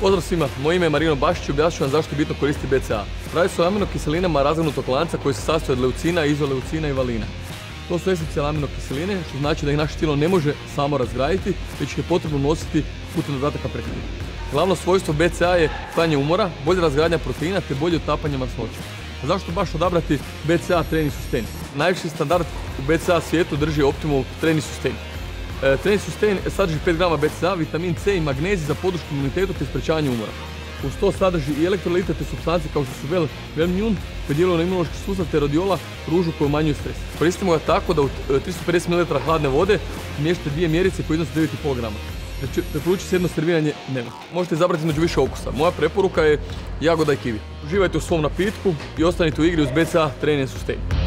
Pozdrav svima, moje ime je Marino Bašić i objasnit ću vam zašto je bitno koristiti BCA. Radi se o aminokiselinama razgranutog lanca koji se sastoji od leucina, izoleucina i valina. To su esencijalne aminokiseline, što znači da ih naše tijelo ne može samo razgraditi, već ih je potrebno nositi putem dodataka prehrane. Glavno svojstvo BCA je stanje umora, bolja razgradnja proteina te bolje utapanje masnoće. A zašto baš odabrati BCA Train Sustain? Najviši standard u BCA svijetu drži Optimal Train Sustain. Train Sustain sadrži 5 grama BCA, vitamin C i magnezij za podršku imunitetu te sprečavanje umora. Uz to sadrži i elektrolite te supstance kao što su Velmium koji djeluju na imunološki sustav te radiola ružu koji umanjuju stres. Koristimo ga tako da u 350 ml hladne vode umiješate 2 mjerice koje iznose 9,5 grama. Preporučuje se jedno serviranje dnevno. Možete izabrati između više okusa. Moja preporuka je jagoda i kiwi. Uživajte u svom napitku i ostanite u igri uz BCA Train Sustain.